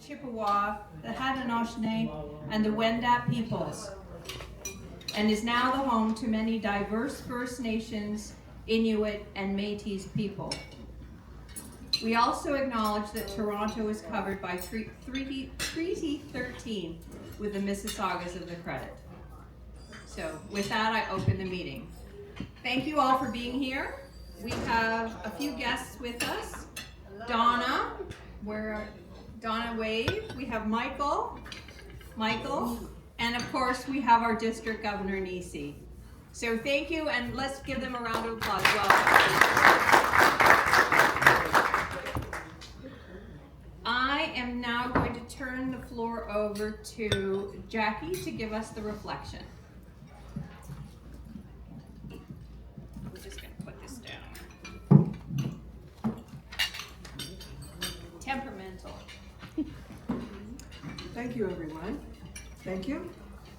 Chippewa, the Haudenosaunee, and the Wendat peoples, and is now the home to many diverse First Nations, Inuit, and Métis people. We also acknowledge that Toronto is covered by Treaty 13 with the Mississaugas of the Credit. So with that, I open the meeting. Thank you all for being here. We have a few guests with us. Donna, Donna wave. We have Michael, and of course we have our District Governor Neicy. So thank you, and let's give them a round of applause. I am now going to turn the floor over to Jackie to give us the reflection. We're just going to put this down. Temperamental. Thank you, everyone. Thank you.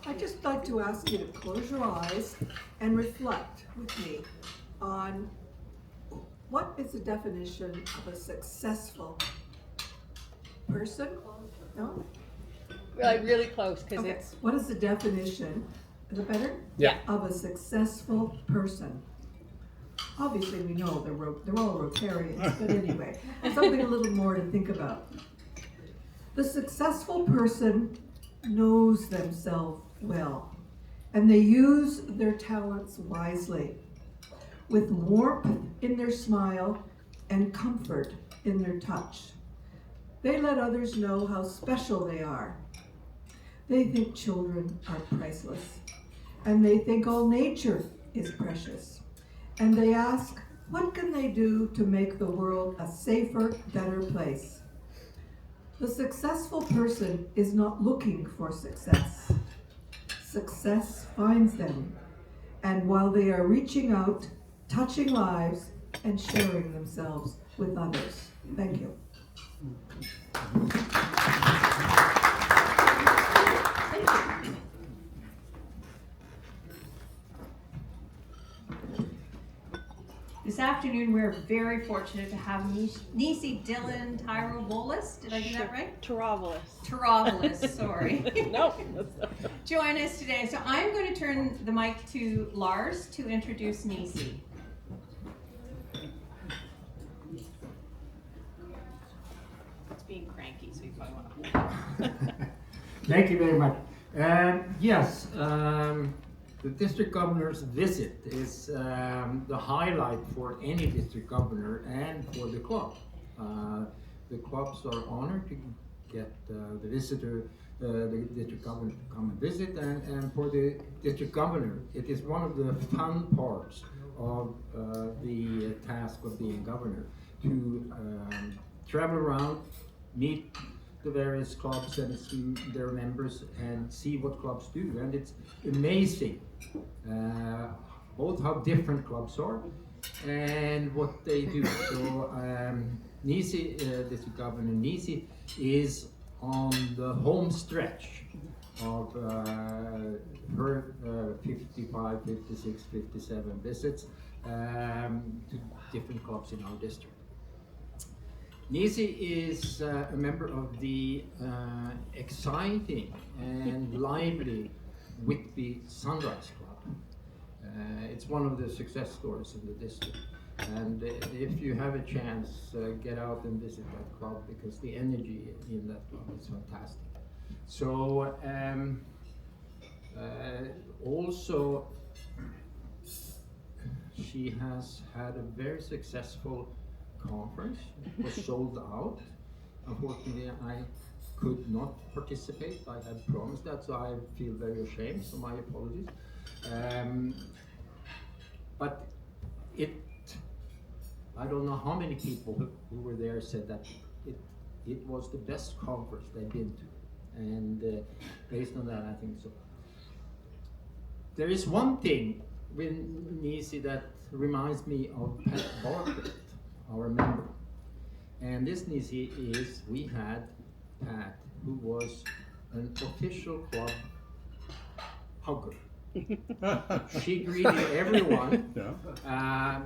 I'd just like to ask you to close your eyes and reflect with me on what is the definition of a successful person? No? Like really close, because Okay. it's... What is the definition, is it better? Yeah. Of a successful person? Obviously, we know they're all Rotarians, but anyway, something a little more to think about. The successful person knows themselves well, and they use their talents wisely, with warmth in their smile and comfort in their touch. They let others know how special they are. They think children are priceless, and they think all nature is precious. And they ask, what can they do to make the world a safer, better place? The successful person is not looking for success. Success finds them, and while they are reaching out, touching lives, and sharing themselves with others. Thank you. This afternoon, we're very fortunate to have Neicy, Dillon, Tyrovolos. Did I do that right? Tyrovolos, sorry. No. Join us today. So I'm going to turn the mic to Lars to introduce Neicy. It's being cranky, so you probably want to hold it. Thank you very much. Yes, the district governor's visit is the highlight for any district governor and for the club. The clubs are honored to get the visitor, the district governor to come and visit, and for the district governor, it is one of the fun parts of the task of being governor, to travel around, meet the various clubs and see their members and see what clubs do. And it's amazing both how different clubs are and what they do. So Neicy, District Governor Neicy, is on the home stretch of her 55, 56, 57 visits to different clubs in our district. Neicy is a member of the exciting and lively Whitby Sunrise Club. It's one of the success stories in the district. And if you have a chance, get out and visit that club, because the energy in that club is fantastic. So also, she has had a very successful conference. It was sold out. Unfortunately, I could not participate. I had promised that, so I feel very ashamed, so my apologies. But I don't know how many people who were there said that it was the best conference they've been to. And based on that, I think so. There is one thing with Neicy that reminds me of Pat Bartlett, our member. And this Neicy is, we had Pat, who was an official club hugger. She greeted everyone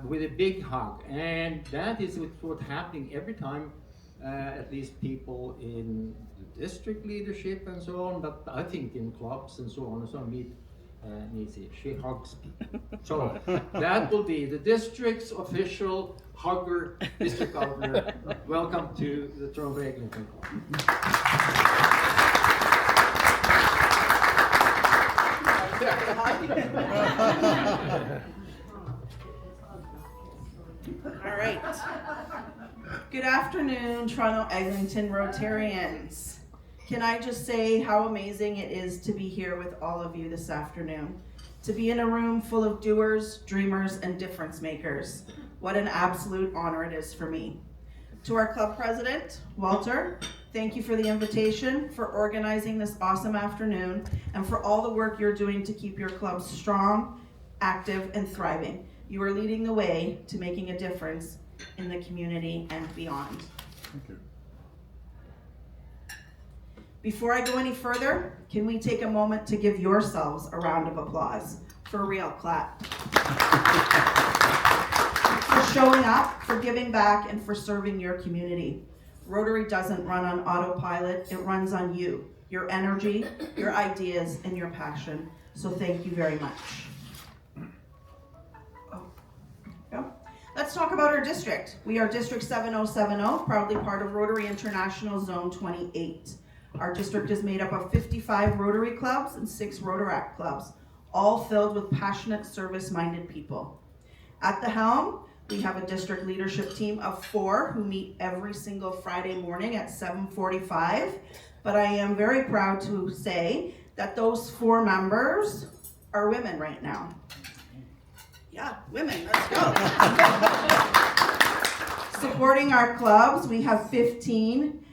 with a big hug, and that is what's happening every time at least people in the district leadership and so on, but I think in clubs and so on. So I meet Neicy, she hugs people. So that will be the district's official hugger, district governor. Welcome to the Toronto Eglinton Club. All right. Good afternoon, Toronto Eglinton Rotarians. Can I just say how amazing it is to be here with all of you this afternoon? To be in a room full of doers, dreamers, and difference makers. What an absolute honor it is for me. To our club president, Walter, thank you for the invitation, for organizing this awesome afternoon, and for all the work you're doing to keep your club strong, active, and thriving. You are leading the way to making a difference in the community and beyond. Thank you. Before I go any further, can we take a moment to give yourselves a round of applause? For real, clap. For showing up, for giving back, and for serving your community. Rotary doesn't run on autopilot, it runs on you, your energy, your ideas, and your passion. So thank you very much. Let's talk about our district. We are District 7070, proudly part of Rotary International Zone 28. Our district is made up of 55 Rotary clubs and 6 Rotaract clubs, all filled with passionate, service-minded people. At the helm, we have a district leadership team of 4 who meet every single Friday morning at 7:45, but I am very proud to say that those 4 members are women right now. Yeah, women, let's go. Supporting our clubs, we have 15,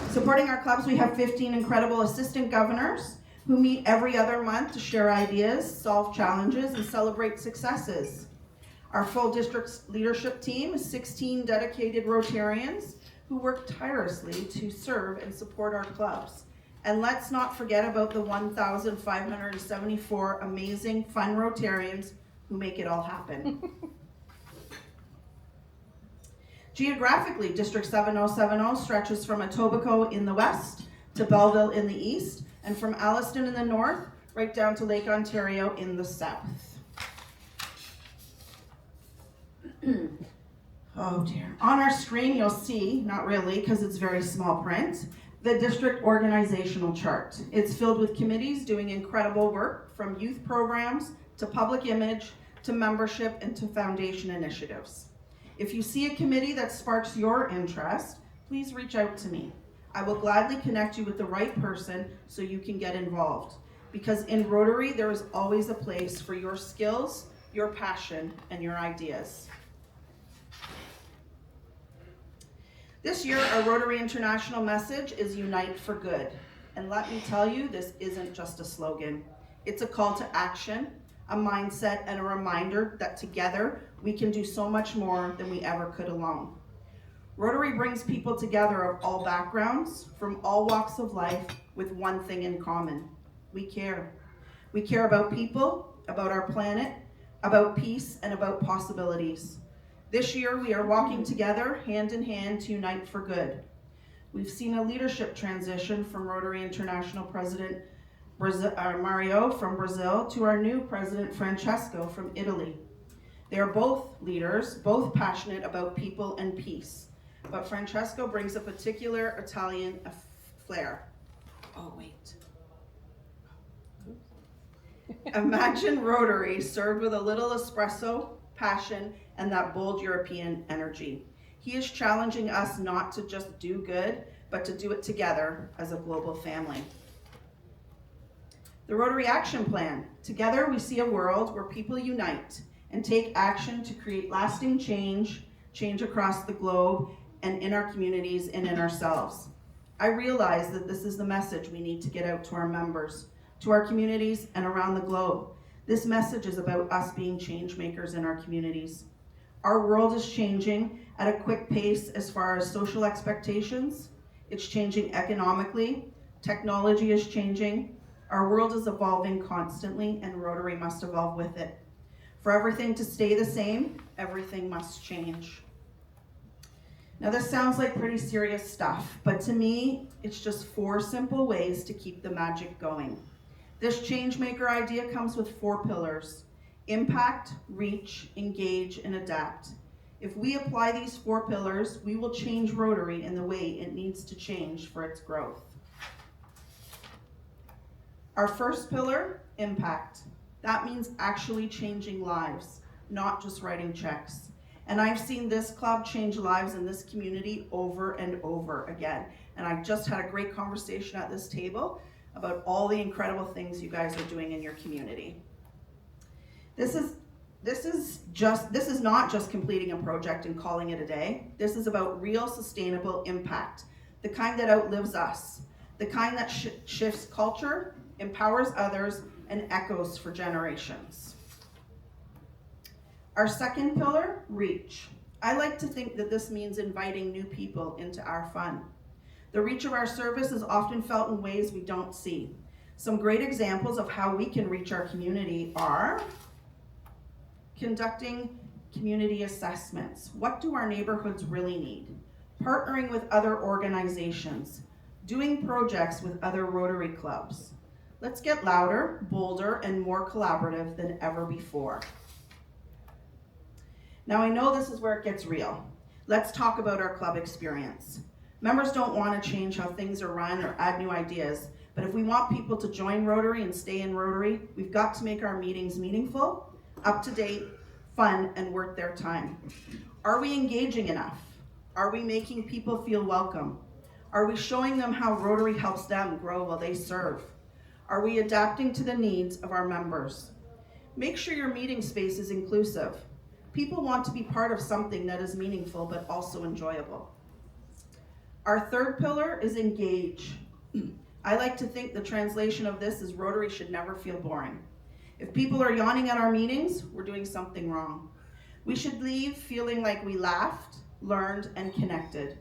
Supporting our clubs, we have 15 incredible assistant governors who meet every other month to share ideas, solve challenges, and celebrate successes. Our full district leadership team is 16 dedicated Rotarians who work tirelessly to serve and support our clubs. And let's not forget about the 1,574 amazing, fun Rotarians who make it all happen. Geographically, District 7070 stretches from Etobicoke in the west to Belleville in the east, and from Alliston in the north, right down to Lake Ontario in the south. Oh dear. On our screen, you'll see, not really, because it's very small print, the district organizational chart. It's filled with committees doing incredible work, from youth programs to public image to membership and to foundation initiatives. If you see a committee that sparks your interest, please reach out to me. I will gladly connect you with the right person so you can get involved. Because in Rotary, there is always a place for your skills, your passion, and your ideas. This year, our Rotary International message is Unite for Good. And let me tell you, this isn't just a slogan. It's a call to action, a mindset, and a reminder that together we can do so much more than we ever could alone. Rotary brings people together of all backgrounds, from all walks of life, with one thing in common. We care. We care about people, about our planet, about peace, and about possibilities. This year, we are walking together, hand in hand, to unite for good. We've seen a leadership transition from Rotary International President Mario from Brazil to our new President Francesco from Italy. They are both leaders, both passionate about people and peace. But Francesco brings a particular Italian flair. Oh, wait. Imagine Rotary served with a little espresso, passion, and that bold European energy. He is challenging us not to just do good, but to do it together as a global family. The Rotary Action Plan. Together we see a world where people unite and take action to create lasting change across the globe and in our communities and in ourselves. I realize that this is the message we need to get out to our members, to our communities, and around the globe. This message is about us being change makers in our communities. Our world is changing at a quick pace as far as social expectations. It's changing economically. Technology is changing. Our world is evolving constantly, and Rotary must evolve with it. For everything to stay the same, everything must change. Now this sounds like pretty serious stuff, but to me, it's just 4 simple ways to keep the magic going. This changemaker idea comes with 4 pillars: impact, reach, engage, and adapt. If we apply these 4 pillars, we will change Rotary in the way it needs to change for its growth. Our first pillar, impact. That means actually changing lives, not just writing checks. And I've seen this club change lives in this community over and over again. And I just had a great conversation at this table about all the incredible things you guys are doing in your community. This is not just completing a project and calling it a day. This is about real sustainable impact, the kind that outlives us, the kind that shifts culture, empowers others, and echoes for generations. Our second pillar, reach. I like to think that this means inviting new people into our fun. The reach of our service is often felt in ways we don't see. Some great examples of how we can reach our community are conducting community assessments. What do our neighborhoods really need? Partnering with other organizations, doing projects with other Rotary clubs. Let's get louder, bolder, and more collaborative than ever before. Now I know this is where it gets real. Let's talk about our club experience. Members don't want to change how things are run or add new ideas, but if we want people to join Rotary and stay in Rotary, we've got to make our meetings meaningful, up to date, fun, and worth their time. Are we engaging enough? Are we making people feel welcome? Are we showing them how Rotary helps them grow while they serve? Are we adapting to the needs of our members? Make sure your meeting space is inclusive. People want to be part of something that is meaningful but also enjoyable. Our third pillar is engage. I like to think the translation of this is Rotary should never feel boring. If people are yawning at our meetings, we're doing something wrong. We should leave feeling like we laughed, learned, and connected.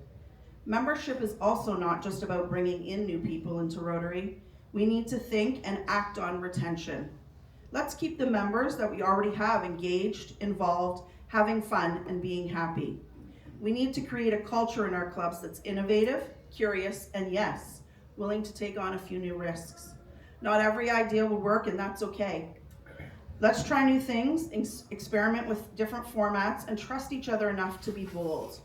Membership is also not just about bringing in new people into Rotary. We need to think and act on retention. Let's keep the members that we already have engaged, involved, having fun, and being happy. We need to create a culture in our clubs that's innovative, curious, and yes, willing to take on a few new risks. Not every idea will work, and that's okay. Let's try new things, experiment with different formats, and trust each other enough to be bold.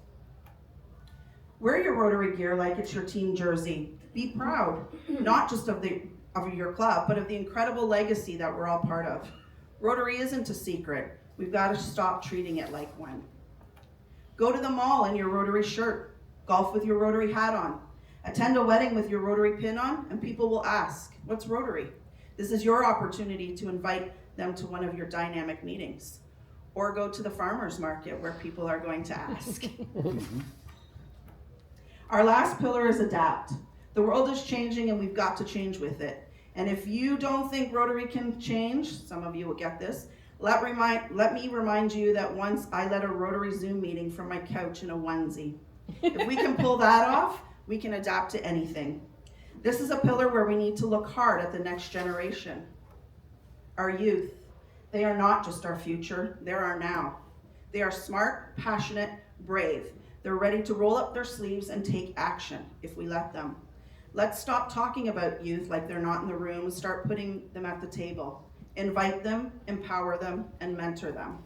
Wear your Rotary gear like it's your team jersey. Be proud, not just of your club, but of the incredible legacy that we're all part of. Rotary isn't a secret. We've got to stop treating it like one. Go to the mall in your Rotary shirt. Golf with your Rotary hat on. Attend a wedding with your Rotary pin on, and people will ask, "What's Rotary?" This is your opportunity to invite them to one of your dynamic meetings. Or go to the farmer's market where people are going to ask. Our last pillar is adapt. The world is changing and we've got to change with it. And if you don't think Rotary can change, some of you will get this, let me remind you that once I led a Rotary Zoom meeting from my couch in a onesie. If we can pull that off, we can adapt to anything. This is a pillar where we need to look hard at the next generation. Our youth, they are not just our future, they're our now. They are smart, passionate, brave. They're ready to roll up their sleeves and take action if we let them. Let's stop talking about youth like they're not in the room and start putting them at the table. Invite them, empower them, and mentor them.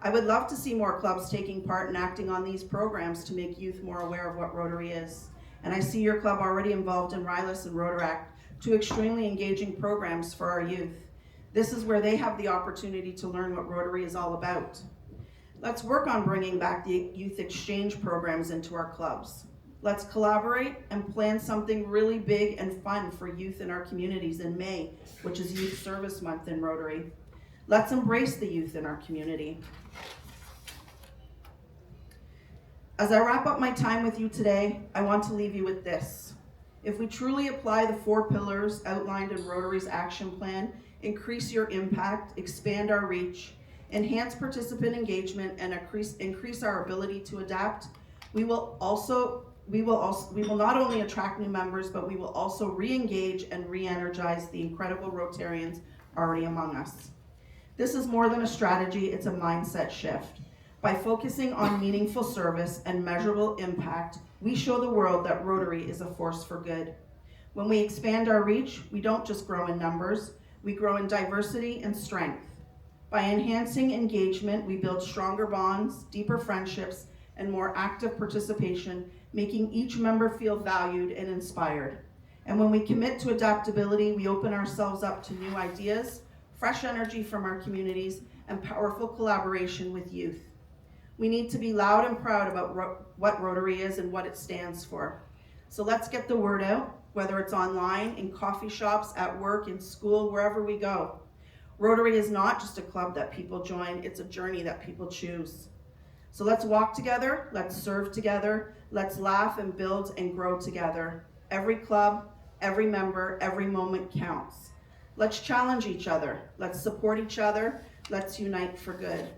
I would love to see more clubs taking part and acting on these programs to make youth more aware of what Rotary is. And I see your club already involved in RILAS and Rotaract, two extremely engaging programs for our youth. This is where they have the opportunity to learn what Rotary is all about. Let's work on bringing back the youth exchange programs into our clubs. Let's collaborate and plan something really big and fun for youth in our communities in May, which is Youth Service Month in Rotary. Let's embrace the youth in our community. As I wrap up my time with you today, I want to leave you with this. If we truly apply the 4 pillars outlined in Rotary's action plan, increase your impact, expand our reach, enhance participant engagement, and increase our ability to adapt, we will not only attract new members, but we will also re-engage and re-energize the incredible Rotarians already among us. This is more than a strategy, it's a mindset shift. By focusing on meaningful service and measurable impact, we show the world that Rotary is a force for good. When we expand our reach, we don't just grow in numbers, we grow in diversity and strength. By enhancing engagement, we build stronger bonds, deeper friendships, and more active participation, making each member feel valued and inspired. And when we commit to adaptability, we open ourselves up to new ideas, fresh energy from our communities, and powerful collaboration with youth. We need to be loud and proud about what Rotary is and what it stands for. So let's get the word out, whether it's online, in coffee shops, at work, in school, wherever we go. Rotary is not just a club that people join, it's a journey that people choose. So let's walk together, let's serve together, let's laugh and build and grow together. Every club, every member, every moment counts. Let's challenge each other, let's support each other, let's unite for good.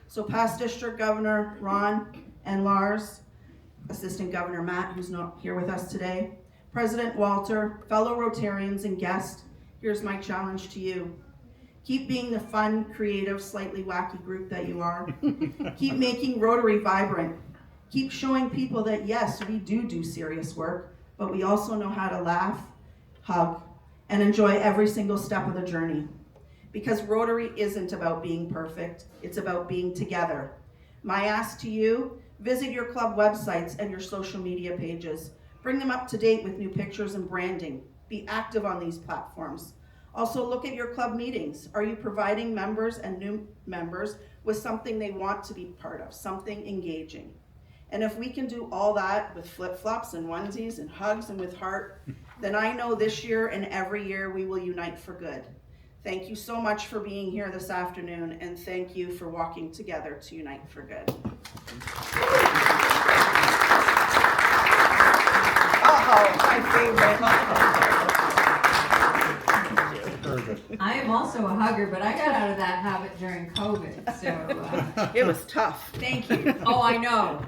So past District Governor Ron and Lars, Assistant Governor Matt, who's not here with us today, President Walter, fellow Rotarians and guests, here's my challenge to you. Keep being the fun, creative, slightly wacky group that you are. Keep making Rotary vibrant. Keep showing people that yes, we do serious work, but we also know how to laugh, hug, and enjoy every single step of the journey. Because Rotary isn't about being perfect, it's about being together. My ask to you, visit your club websites and your social media pages. Bring them up to date with new pictures and branding. Be active on these platforms. Also look at your club meetings. Are you providing members and new members with something they want to be part of, something engaging? And if we can do all that with flip-flops and onesies and hugs and with heart, then I know this year and every year we will unite for good. Thank you so much for being here this afternoon, and thank you for walking together to unite for good. My favorite. I am also a hugger, but I got out of that habit during COVID, so It was tough. thank you. Oh, I know.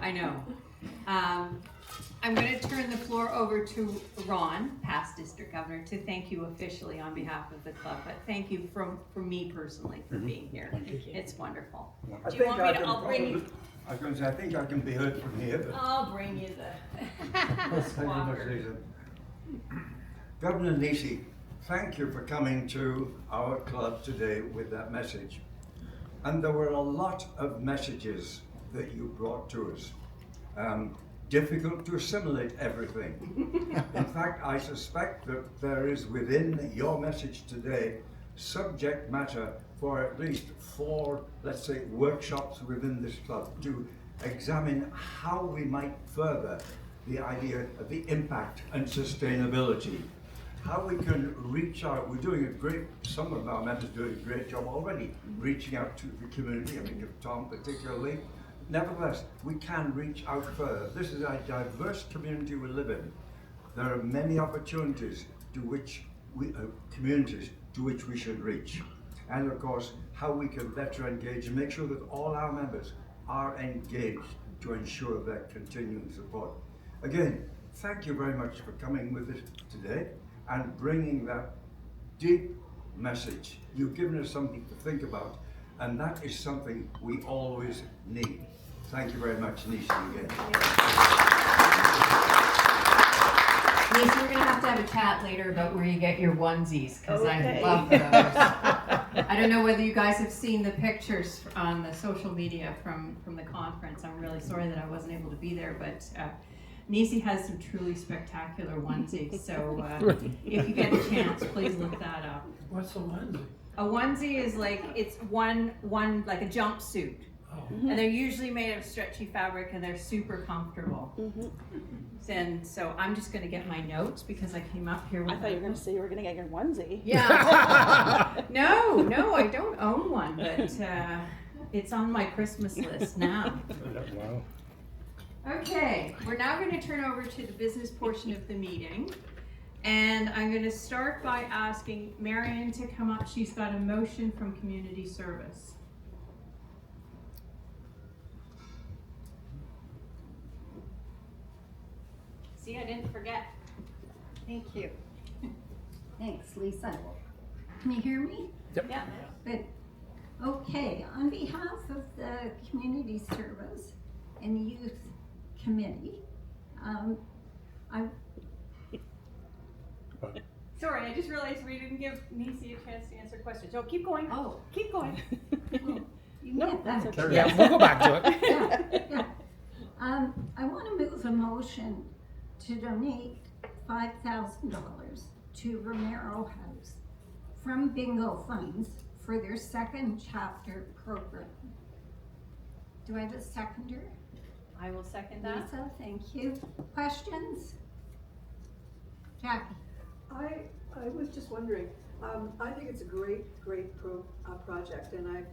I'm going to turn the floor over to Ron, past District Governor, to thank you officially on behalf of the club, but thank you for me personally for being here. It's wonderful. Do you want me to, I'll bring you. I was going to say, I think I can be heard from here, but I'll bring you the thank you much, squawker. Lisa. Governor Neicy, thank you for coming to our club today with that message. And there were a lot of messages that you brought to us. Difficult to assimilate everything. In fact, I suspect that there is within your message today subject matter for at least 4, let's say, workshops within this club to examine how we might further the idea of the impact and sustainability. How we can reach out. We're doing some of our members doing a great job already, reaching out to the community. I think of Tom particularly. Nevertheless, we can reach out further. This is a diverse community we live in. There are many opportunities to which communities to which we should reach. And of course, how we can better engage and make sure that all our members are engaged to ensure their continuing support. Again, thank you very much for coming with us today and bringing that deep message. You've given us something to think about, and that is something we always need. Thank you very much, Neicy, again. Neicy, we're going to have a chat later about where you get your onesies, because Okay. I love those. I don't know whether you guys have seen the pictures on the social media from the conference. I'm really sorry that I wasn't able to be there, but Neicy has some truly spectacular onesies, so if you get a chance, please look that up. What's a onesie? A onesie is like, it's one like a jumpsuit. Oh. And they're usually made of stretchy fabric and they're super comfortable. And so I'm just gonna get my notes because I came up here with I thought you were going to say you were going to get your onesie. Yeah. No, I don't own one, but it's on my Christmas list now. Wow. Okay, we're now going to turn over to the business portion of the meeting. And I'm going to start by asking Marion to come up. She's got a motion from community service. See, I didn't forget. Thank you. Thanks, Lisa. Can you hear me? Yeah. Good. Okay, on behalf of the Community Service and Youth Committee. I Sorry, I just realized we didn't give Neicy a chance to answer questions. So keep going. Oh. Keep going. You get that. Yeah, we'll go back to it. Yeah. I want to move a motion to donate $5,000 to Romero House from bingo funds for their second chapter program. Do I have a seconder? I will second that. Lisa, thank you. Questions? Jackie? I was just wondering, I think it's a great project, and I've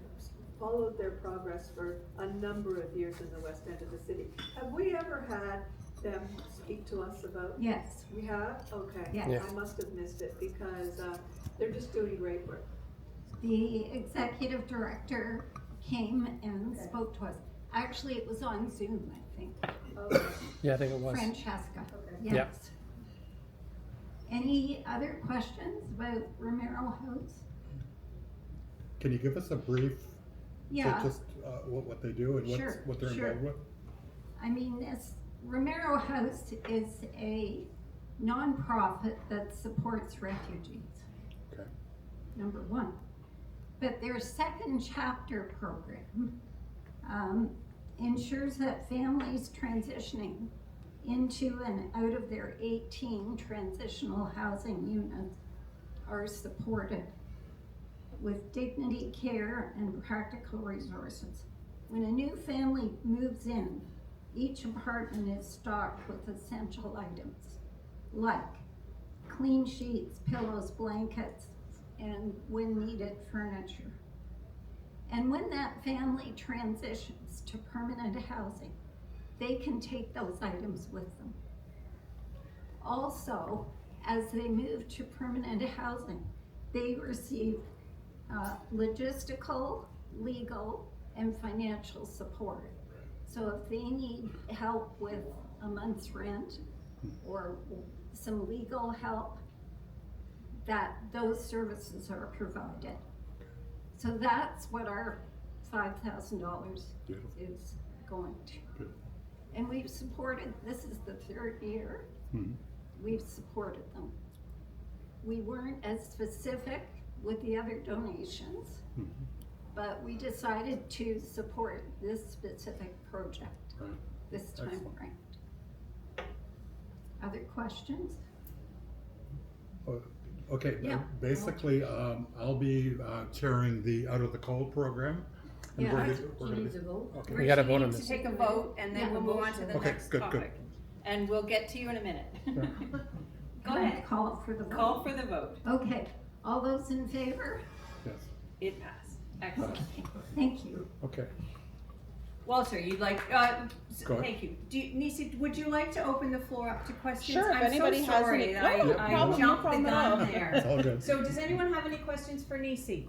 followed their progress for a number of years in the west end of the city. Have we ever had them speak to us about? Yes. We have? Okay. Yes. Yeah. I must have missed it because they're just doing great work. The executive director came and spoke to us. Actually, it was on Zoom, I think. Okay. Yeah, I think it was. Francesca, Okay. yes. Yep. Any other questions about Romero House? Can you give us a brief, Yeah, just what they do and Sure, what they're sure. involved with? I mean, this Romero House is a nonprofit that supports refugees. Okay. Number one. But their second chapter program ensures that families transitioning into and out of their 18 transitional housing units are supported with dignity, care, and practical resources. When a new family moves in, each apartment is stocked with essential items like clean sheets, pillows, blankets, and when needed, furniture. And when that family transitions to permanent housing, they can take those items with them. Also, as they move to permanent housing, they receive logistical, legal, and financial support. So if they need help with a month's rent or some legal help, those services are provided. So that's what our $5,000 Beautiful. is going to. Good. And we've supported, this is the third year, Mhm. we've supported them. We weren't as specific with the other donations, Mhm. but we decided to support this specific project Right. this time Excellent. around. Other questions? Okay, Yeah. basically, I'll be chairing the Out of the Cold program. And Yeah. we're Right. gonna- we're gonna- Okay. We gotta She vote on needs this. to take a vote, and then Yeah. we'll move on to the Okay, next good, topic. And we'll get to you in a minute. Go Can I ahead. call for the vote? Call for the vote. Okay, all those in favor? Yes, It passed. Excellent. Thank you. okay. Walter, you'd like, Go ahead. thank you. Neicy, would you like to open the floor up to questions? Sure, if anybody I'm so has sorry any- that No I problem, no jumped the problem at gun all. there. It's all good. So does anyone have any questions for Neicy?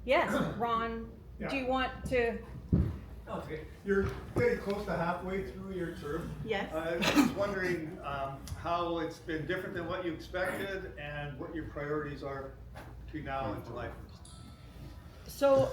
Yes, Ron, do you want to? Okay, you're getting close to halfway through your term. Yes. I was wondering how it's been different than what you expected and what your priorities are between now and July 1st. So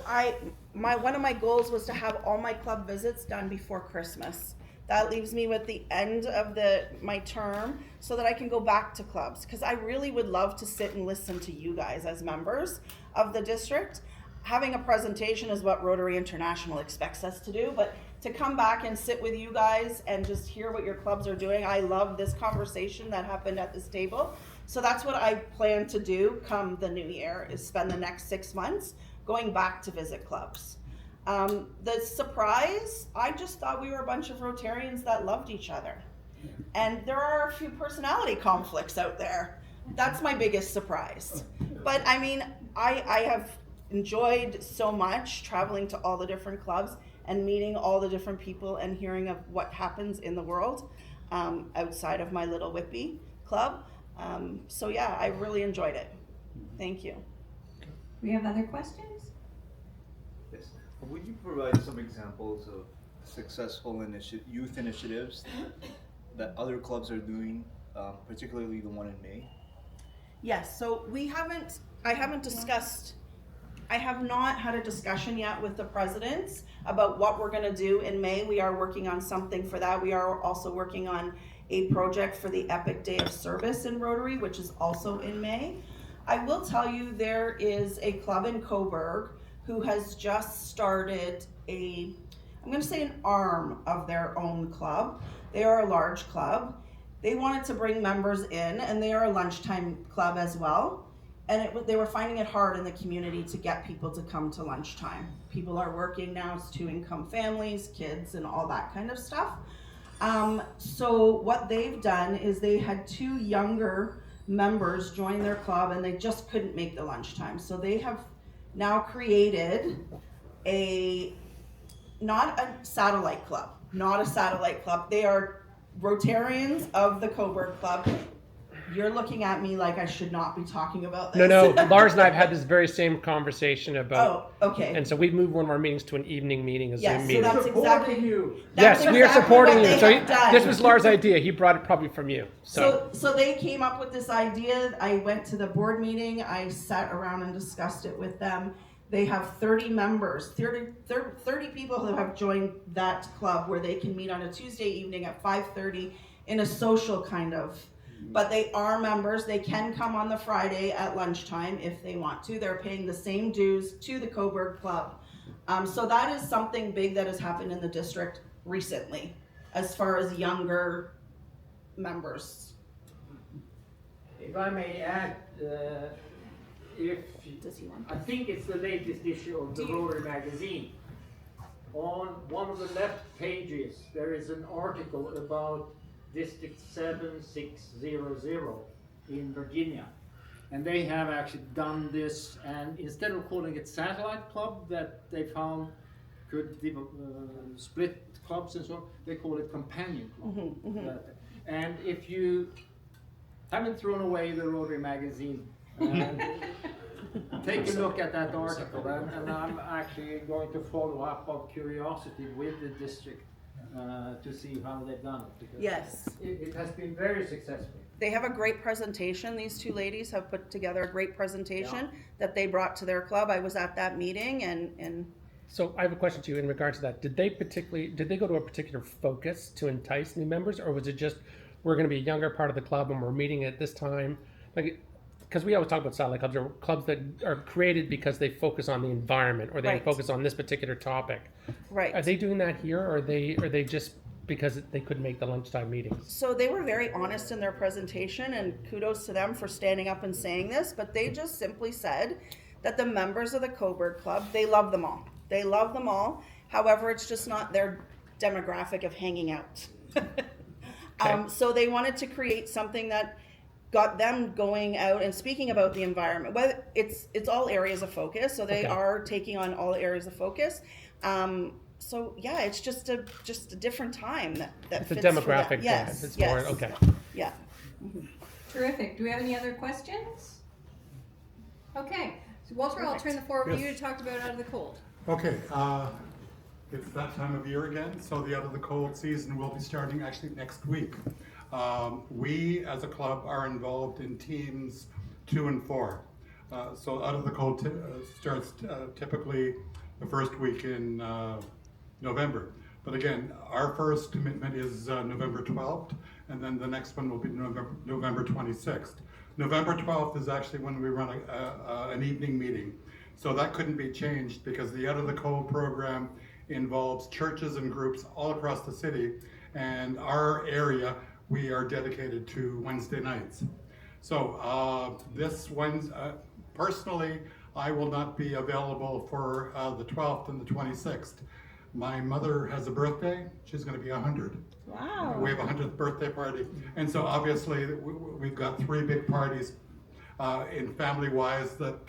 one of my goals was to have all my club visits done before Christmas. That leaves me with the end of my term so that I can go back to clubs, because I really would love to sit and listen to you guys as members of the district. Having a presentation is what Rotary International expects us to do, but to come back and sit with you guys and just hear what your clubs are doing, I love this conversation that happened at this table. So that's what I plan to do come the new year, is spend the next 6 months going back to visit clubs. The surprise, I just thought we were a bunch of Rotarians that loved each other. And there are a few personality conflicts out there. That's my biggest surprise. But I mean, I have enjoyed so much traveling to all the different clubs and meeting all the different people and hearing of what happens in the world outside of my little Whippy club. So yeah, I really enjoyed it. Thank you. We have other questions? Yes. Would you provide some examples of successful youth initiatives that other clubs are doing, particularly the one in May? Yes, so I haven't discussed I have not had a discussion yet with the presidents about what we're gonna do in May. We are working on something for that. We are also working on a project for the Epic Day of Service in Rotary, which is also in May. I will tell you, there is a club in Coburg who has just started I'm gonna say an arm of their own club. They are a large club. They wanted to bring members in, and they are a lunchtime club as well. And they were finding it hard in the community to get people to come to lunchtime. People are working now, it's 2-income families, kids, and all that kind of stuff. So what they've done is they had 2 younger members join their club, and they just couldn't make the lunchtime. So they have now created not a satellite club. They are Rotarians of the Coburg Club. You're looking at me like I should not be talking about this. No, Lars and I have had this very same conversation about. Oh, okay. And so we've moved one of our meetings to an evening meeting, a Yes, Zoom so meeting. that's exactly you. that's Yes, we are exactly supporting what you. they So have done. this was Lars' idea. He brought it probably from you. So they came up with this idea. I went to the board meeting. I sat around and discussed it with them. They have 30 members, 30 people who have joined that club, where they can meet on a Tuesday evening at 5:30 in a social kind of. But they are members. They can come on the Friday at lunchtime if they want to. They're paying the same dues to the Coburg Club. So that is something big that has happened in the district recently, as far as younger members. If I may add, Does he want? I think it's the latest issue of the Rotary magazine. On one of the left pages, there is an article about District 7600 in Virginia. And they have actually done this, and instead of calling it Satellite Club, that they found could split clubs and so on, they call it Companion Club. And if you haven't thrown away the Rotary magazine, take a look at that article, and I'm actually going to follow up of curiosity with the district to see how they've done it. Because Yes. it has been very successful. They have a great presentation. These 2 ladies have put together a great presentation that they brought to their club. I was at that meeting, and So I have a question to you in regards to that. Did they go to a particular focus to entice new members, or was it just, we're going to be a younger part of the club and we're meeting at this time? Like, because we always talk about satellite clubs, or clubs that are created because they focus on the environment, or they Right. focus on this particular topic. right. Are they doing that here, or are they just because they couldn't make the lunchtime meetings? So they were very honest in their presentation, and kudos to them for standing up and saying this, but they just simply said that the members of the Coburg Club, they love them all. They love them all. However, it's just not their demographic of hanging out. So they wanted to create something that got them going out and speaking about the environment. Well, it's all areas of focus, so they are taking on all areas of focus. So yeah, it's just a different time that It's a fits for them. demographic. Yes, It's yes. more okay. Yeah. Terrific. Do we have any other questions? Okay. So Walter, I'll turn the floor over to you to talk about Out of the Cold. Okay, it's that time of year again, so the Out of the Cold season will be starting actually next week. We, as a club, are involved in teams 2 and 4. So Out of the Cold starts typically the first week in November. But again, our first commitment is November 12th, and then the next one will be November 26th. November 12th is actually when we run an evening meeting. So that couldn't be changed because the Out of the Cold program involves churches and groups all across the city, and our area, we are dedicated to Wednesday nights. So this Wednesday, personally, I will not be available for the 12th and the 26th. My mother has a birthday. She's going to be 100. Wow. We have a 100th birthday party. And so obviously we've got 3 big parties in family-wise that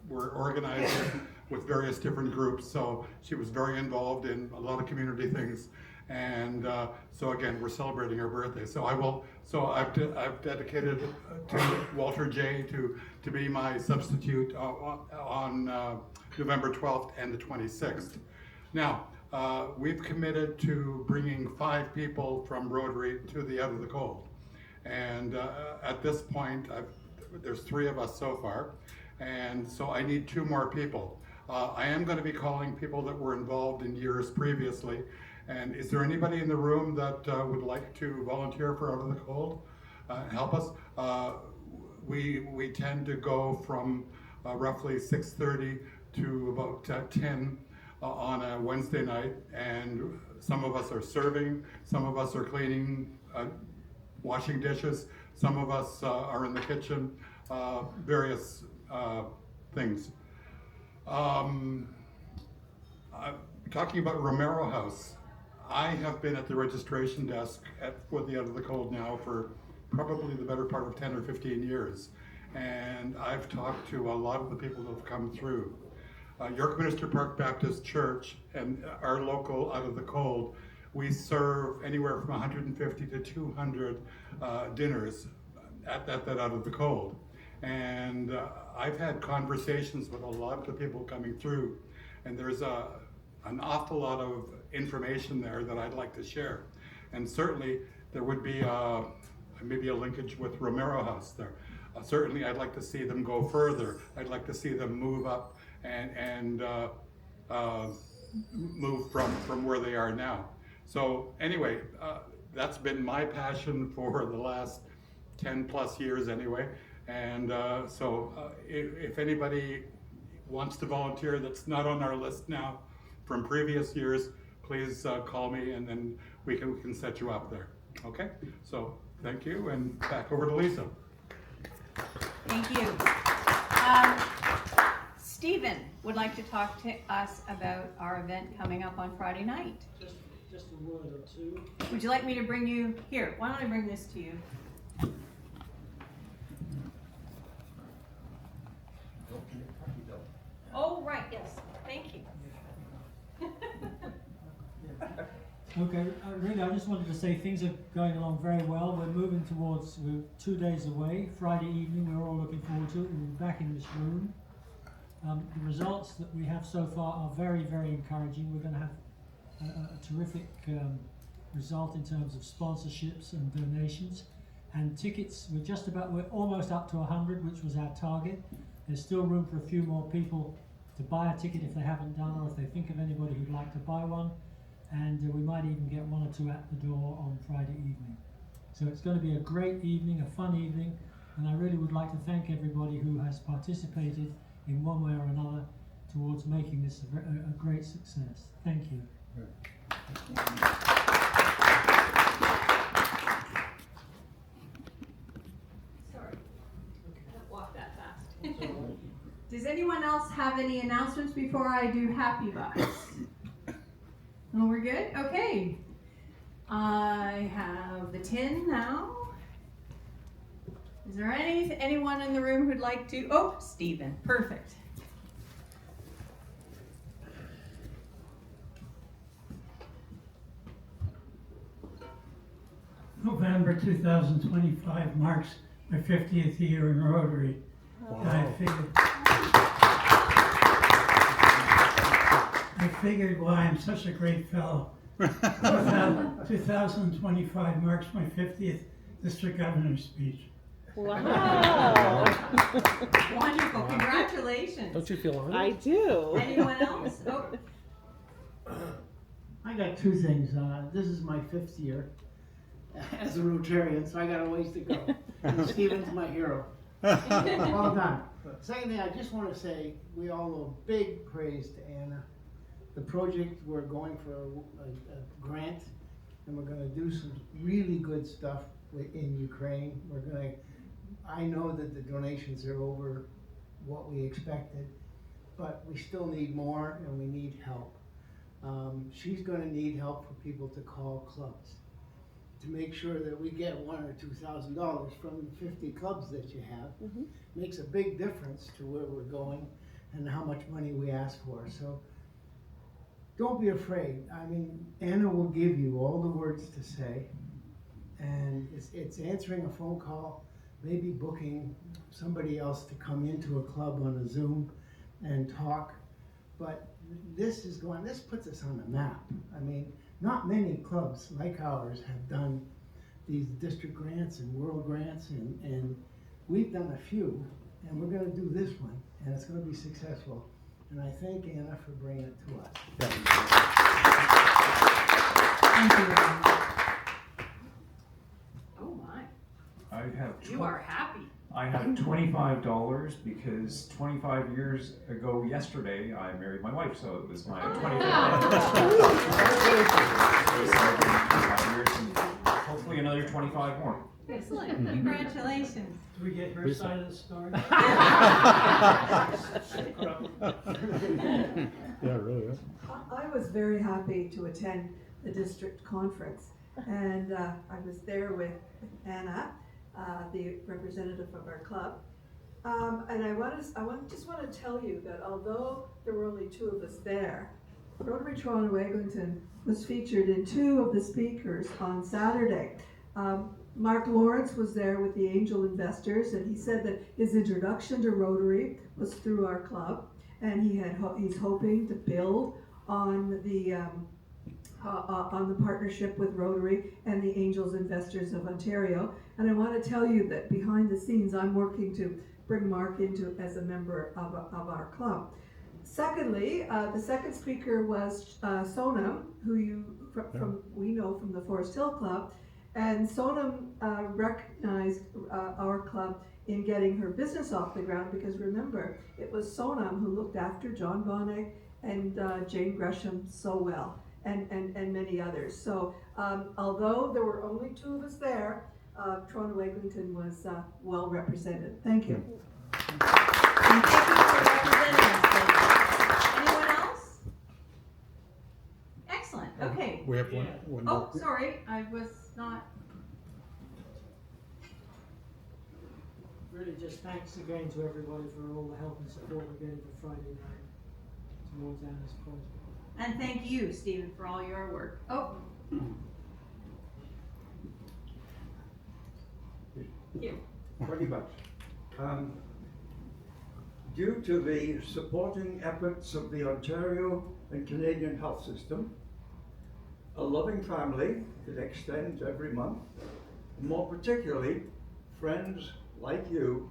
we're organizing with various different groups. So she was very involved in a lot of community things. And so again, we're celebrating her birthday. So I've dedicated to Walter J. to be my substitute on November 12th and the 26th. Now, we've committed to bringing 5 people from Rotary to the Out of the Cold. And at this point, there's 3 of us so far. And so I need 2 more people. I am going to be calling people that were involved in years previously. And is there anybody in the room that would like to volunteer for Out of the Cold? Help us. We tend to go from roughly 6:30 to about 10 on a Wednesday night, and some of us are serving, some of us are cleaning, washing dishes, some of us are in the kitchen, various things. Talking about Romero House, I have been at the registration desk for the Out of the Cold now for probably the better part of 10 or 15 years. And I've talked to a lot of the people that have come through. York Minster Park Baptist Church and our local Out of the Cold, we serve anywhere from 150 to 200 dinners at that Out of the Cold. And I've had conversations with a lot of the people coming through, and there's an awful lot of information there that I'd like to share. And certainly there would be maybe a linkage with Romero House there. Certainly I'd like to see them go further. I'd like to see them move up and move from where they are now. So anyway, that's been my passion for the last 10 plus years anyway. And if anybody wants to volunteer that's not on our list now from previous years, please call me, and then we can set you up there. Okay? So thank you, and back over to Lisa. Thank you. Stephen would like to talk to us about our event coming up on Friday night. Just a word or two. Would you like me to bring you here? Why don't I bring this to you? Oh, right, yes. Thank you. Okay, really, I just wanted to say things are going along very well. We're moving towards, we're 2 days away. Friday evening, we're all looking forward to it. We'll be back in this room. The results that we have so far are very, very encouraging. We're going to have a terrific result in terms of sponsorships and donations. And tickets, we're almost up to 100, which was our target. There's still room for a few more people to buy a ticket if they haven't done, or if they think of anybody who'd like to buy one. And we might even get 1 or 2 at the door on Friday evening. So it's going to be a great evening, a fun evening, and I really would like to thank everybody who has participated in one way or another towards making this a great success. Thank you. Sorry, I don't walk that fast. Does anyone else have any announcements before I do Happy Buys? Oh, we're good? Okay. I have the tin now. Is there anyone in the room who'd like to? Oh, Stephen. Perfect. November 2025 marks my 50th year in Rotary. Wow. I figured why I'm such a great fellow. 2025 marks my 50th district governor's speech. Wow. Wonderful. Congratulations. Don't you feel honored? I do. Anyone else? Oh. I got 2 things. This is my 5th year as a Rotarian, so I got a ways to go. And Stephen's my hero. Well done. Second thing, I just want to say, we all owe big praise to Anna. The project, we're going for a grant, and we're going to do some really good stuff in Ukraine. I know that the donations are over what we expected, but we still need more, and we need help. She's going to need help for people to call clubs to make sure that we get $1,000 or $2,000 from the 50 clubs that you have. Mm-hmm. Makes a big difference to where we're going and how much money we ask for. So don't be afraid. I mean, Anna will give you all the words to say, and it's answering a phone call, maybe booking somebody else to come into a club on a Zoom and talk. But this puts us on the map. I mean, not many clubs like ours have done these district grants and world grants, and we've done a few, and we're going to do this one. and it's gonna be successful. And I thank Anna for bringing it to us. Thank you, Anna. Oh my, I have you are happy. I have $25 because 25 years ago yesterday I married my wife, so it was my 25th. So celebrating 25 years and hopefully another 25 more. Excellent, congratulations. Do we get her side of the story? Yeah, really. Yeah. I was very happy to attend the district conference, and I was there with Anna, the representative of our club. And just want to tell you that although there were only two of us there, Rotary Toronto Eglinton was featured in two of the speakers on Saturday. Mark Lawrence was there with the angel investors, and he said that his introduction to Rotary was through our club, and he's hoping to build on the partnership with Rotary and the Angels Investors of Ontario. And I want to tell you that behind the scenes, I'm working to bring Mark into as a member of our club. Secondly, the second speaker was Sonam, who we know from the Forest Hill Club, and Sonam recognized our club in getting her business off the ground, because remember, it was Sonam who looked after John Bonnet and Jane Gresham so well, and many others. So although there were only two of us there, Toronto Eglinton was well represented. Thank you. And thank you for representing us today. Anyone else? Excellent, okay. We have one more. Oh, sorry, I was not. Really just thanks again to everybody for all the help and support we're getting for Friday night towards Anna's point. And thank you, Stephen, for all your work. Oh. Here. $20. Due to the supporting efforts of the Ontario and Canadian health system, a loving family that extends every month, more particularly friends like you,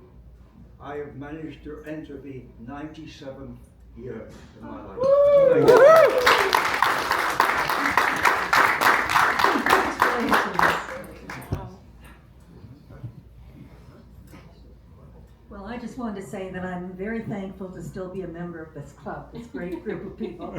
I have managed to enter the 97th year in my life. Thank you. Well, I just wanted to say that I'm very thankful to still be a member of this club, this great group of people.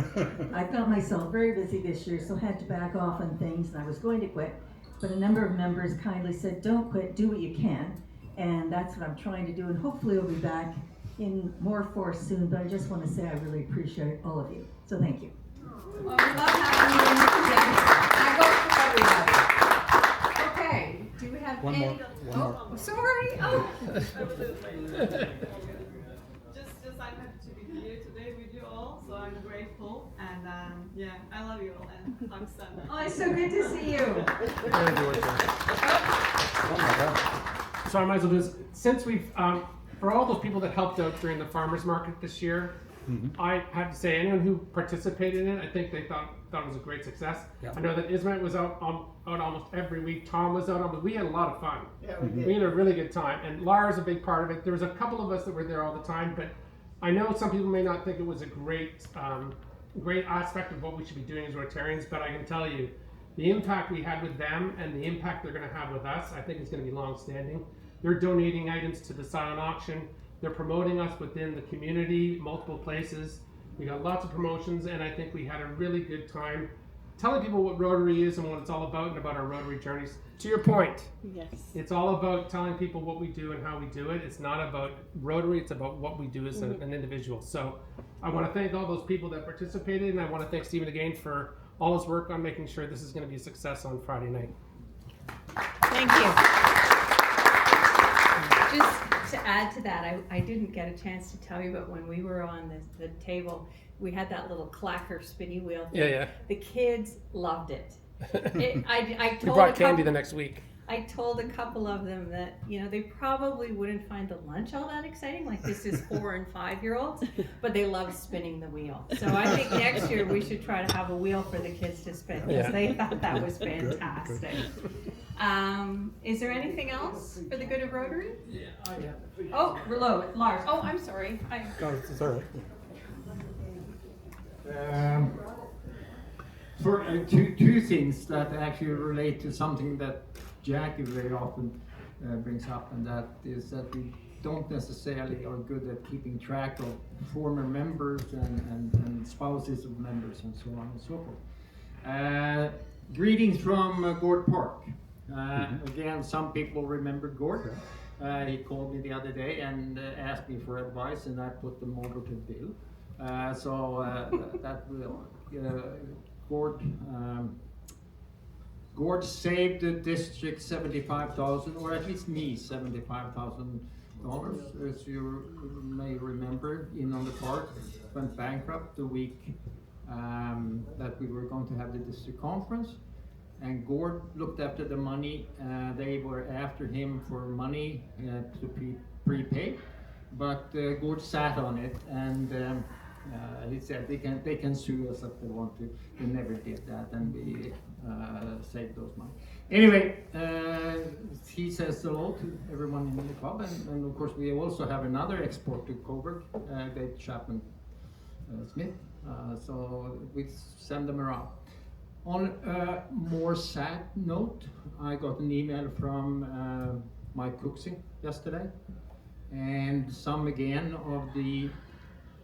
I felt myself very busy this year, so had to back off on things, and I was going to quit. But a number of members kindly said, don't quit, do what you can. And that's what I'm trying to do, and hopefully I'll be back in more force soon. But I just want to say I really appreciate all of you. So thank you. Well, we love having you. I go for everybody. Okay, do we have One any? more. Oh, sorry. Oh. Just I'm happy to be here today with you all, so I'm grateful, and yeah, I love you all, and thanks so much. Oh, it's so good to see you. So I might as well do this. Since we've, for all those people that helped out during the farmers market this year, I have to say, anyone who participated in it, I think they thought it was a great success. Yeah. I know that Ismet was out almost every week. Tom was out, but we had a lot of fun. Yeah, we did. We had a really good time, and Lara's a big part of it. There was a couple of us that were there all the time, but I know some people may not think it was a great aspect of what we should be doing as Rotarians, but I can tell you, the impact we had with them and the impact they're going to have with us, I think is going to be long-standing. They're donating items to the silent auction. They're promoting us within the community, multiple places. We got lots of promotions, and I think we had a really good time telling people what Rotary is and what it's all about, and about our Rotary journeys. To your point, Yes. it's all about telling people what we do and how we do it. It's not about Rotary, it's about what we do as an individual. So I want to thank all those people that participated, and I want to thank Stephen again for all his work on making sure this is going to be a success on Friday night. Thank you. Just to add to that, I didn't get a chance to tell you, but when we were on the table, we had that little clacker spinny wheel thing. Yeah. The kids loved it. I We told brought candy the next week. I told a couple of them that, you know, they probably wouldn't find the lunch all that exciting, like this is 4 and 5-year-olds, but they love spinning the wheel. So I think next year we should try to have a wheel for the kids to spin, because they thought that was fantastic. Is there anything else for the good of Rotary? Yeah, I have. Oh, Lars. Oh, I'm sorry. It's all right. For two things that actually relate to something that Jackie very often brings up, and that is that we don't necessarily are good at keeping track of former members and spouses of members and so on and so forth. Greetings from Gord Park. Again, some people remember Gord. He called me the other day and asked me for advice, and I put them over to Bill. That will Gord saved the district $75,000, or at least me $75,000. As you may remember, in on the park went bankrupt the week that we were going to have the district conference, and Gord looked after the money. They were after him for money to prepay, but Gord sat on it, and he said they can sue us if they want to. They never did that, and we saved those money. Anyway, he says hello to everyone in the club, and of course we also have another export to Coburg, Dave Chapman Smith. So we send them around. On a more sad note, I got an email from Mike Cooksey yesterday, and some again of the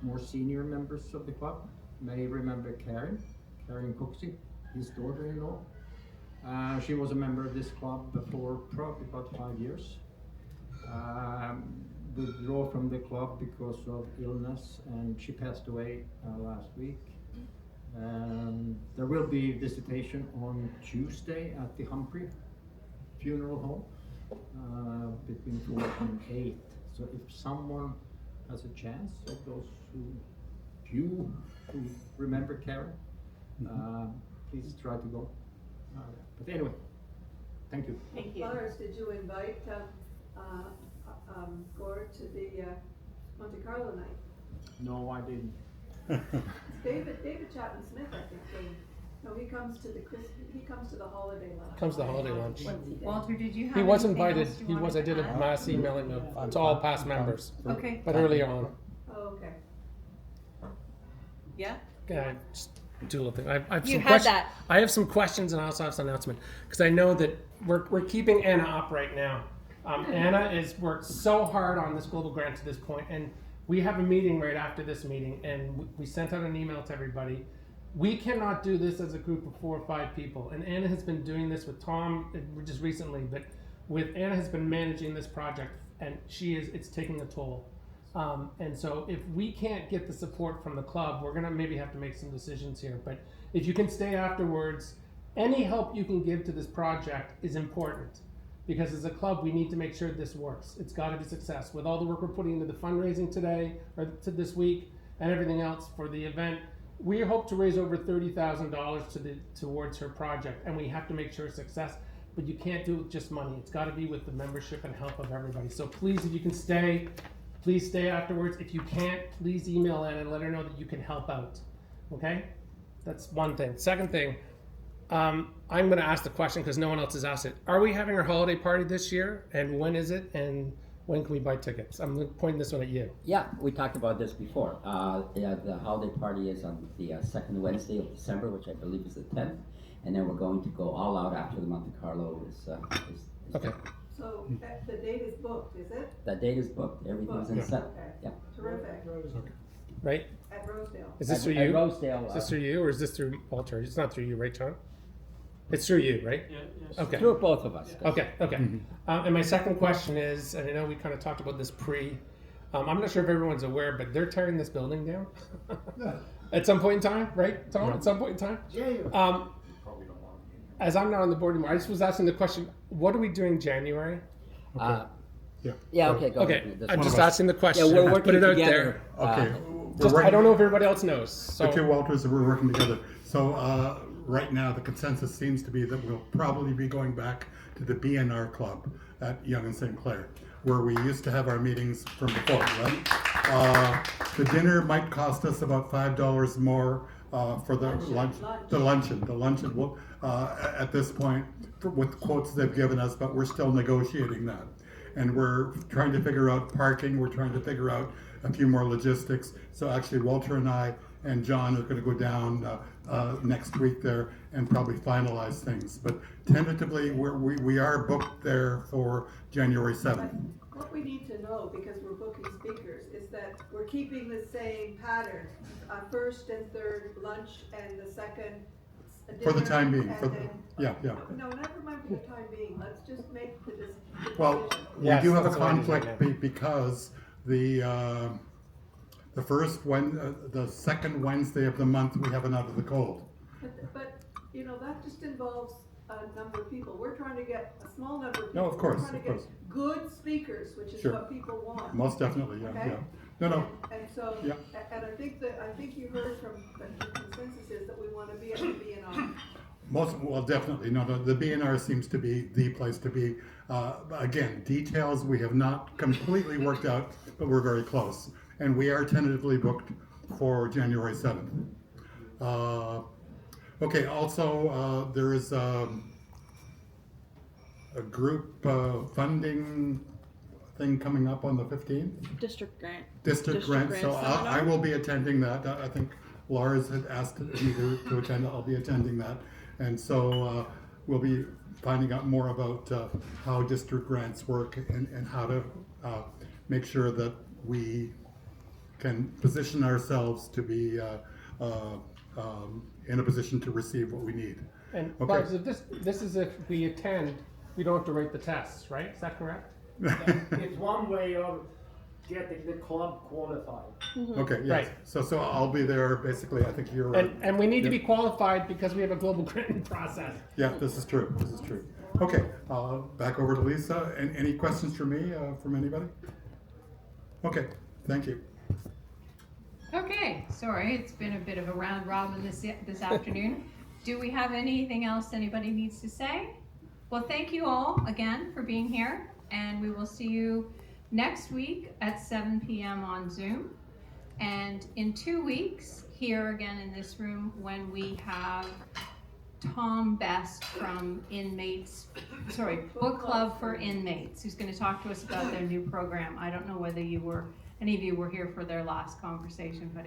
more senior members of the club may remember Karen Cooksey, his daughter-in-law. She was a member of this club for probably about 5 years. Withdraw from the club because of illness, and she passed away last week. There will be visitation on Tuesday at the Humphrey Funeral Home between 4 and 8. So if someone has a chance, of those who remember Karen, please try to go. But anyway, thank you. Thank you. Lars, did you invite Gord to the Monte Carlo night? No, I didn't. David Chapman Smith, I think. No, he comes to the holiday lunch. Comes to the holiday lunch. Walter, did you have He was anything invited. else you He wanted was. I to did a add? mass emailing to all past members. Okay. But earlier on. Oh, okay. Yeah? Yeah, just do a little thing. I have You some had questions. that. I have some questions, and I also have some announcement, because I know that we're keeping Anna up right now. Anna has worked so hard on this global grant to this point, and we have a meeting right after this meeting, and we sent out an email to everybody. We cannot do this as a group of 4 or 5 people, and Anna has been doing this with Tom just recently, but with Anna has been managing this project, and it's taking a toll. And so if we can't get the support from the club, we're gonna maybe have to make some decisions here. But if you can stay afterwards, any help you can give to this project is important, because as a club, we need to make sure this works. It's gotta be a success. With all the work we're putting into the fundraising today, or to this week, and everything else for the event, we hope to raise over $30,000 towards her project, and we have to make sure it's a success. But you can't do it with just money. It's got to be with the membership and help of everybody. So please, if you can stay, please stay afterwards. If you can't, please email Anna and let her know that you can help out. Okay? That's one thing. Second thing, I'm going to ask the question because no one else has asked it. Are we having our holiday party this year? And when is it? And when can we buy tickets? I'm pointing this one at you. Yeah, we talked about this before. The holiday party is on the second Wednesday of December, which I believe is the 10th, and then we're going to go all out after the Monte Carlo is okay. So the date is booked, is it? The date is booked. Everything's in set. Okay. Yeah. Terrific. Right? At Rosedale. Is this through you? At Rosedale. Is this through you, or is this through Walter? It's not through you, right, John? It's through you, right? Yeah, yes. Okay. Through both of us. Okay, okay. And my second question is, and I know we kind of talked about this I'm not sure if everyone's aware, but they're tearing this building down at some point in time, right, Tom? At some point in time? Yeah. As I'm not on the board anymore, I just was asking the question, what are we doing January? Yeah, okay, go Okay, ahead. I'm just asking the question. Yeah, we're working Put it out together. there. Okay. Just, I don't know if everybody else knows. So. Okay, Walter, so we're working together. So right now, the consensus seems to be that we'll probably be going back to the BNR Club at Yonge and St. Clair, where we used to have our meetings from before, right? The dinner might cost us about $5 more for the luncheon will, at this point, with quotes they've given us, but we're still negotiating that. And we're trying to figure out parking, we're trying to figure out a few more logistics. So actually Walter and I and John are gonna go down next week there and probably finalize things. But tentatively, we are booked there for January 7th. What we need to know, because we're booking speakers, is that we're keeping the same pattern. First and third lunch and the second For the dinner, time being, and for the, then- yeah. No, never mind for the time being, let's just make the decision. Well, we Yes, do have a that's what I was conflict because the the second Wednesday of the month, we have an Out of the Cold. But, you know, that just involves a number of people. We're trying to get a small number of people. No, of course, We're trying to of course. get good speakers, which is Sure. what people want. Most definitely, yeah, Okay? yeah. No, And so, Yeah. and I think you heard from, the consensus is that we want to be at the BNR. well, definitely, no, the BNR seems to be the place to be. Again, details we have not completely worked out, but we're very close. And we are tentatively booked for January 7th. Okay, also, there is a group funding thing coming up on the 15th. District grant. District grant, so seminar. I will be attending that. I think Lars had asked me to attend, I'll be attending that. And so we'll be finding out more about how district grants work and how to make sure that we can position ourselves to be in a position to receive what we need. And Okay. Lars, if this is if we attend, we don't have to write the tests, right? Is that correct? It's one way of getting the club qualified. Okay, yes. Right. So I'll be there, basically, I think you're right. And we need to Yep. be qualified because we have a global granting process. Yeah, this is true, this is true. Okay, back over to Lisa. Any questions for me, from anybody? Okay, thank you. Okay, sorry, it's been a bit of a round robin this afternoon. Do we have anything else anybody needs to say? Well, thank you all again for being here, and we will see you next week at 7 p.m. on Zoom. And in 2 weeks, here again in this room, when we have Tom Best from Book Club for Inmates, who's going to talk to us about their new program. I don't know whether any of you were here for their last conversation, but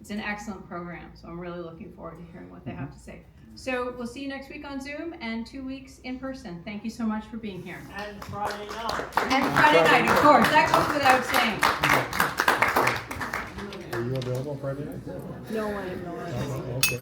it's an excellent program, so I'm really looking forward to hearing what they have to say. So we'll see you next week on Zoom and 2 weeks in person. Thank you so much for being here. And Friday night. And Friday night, of course, that goes without saying. Are you available Friday night? No, I am not. Okay.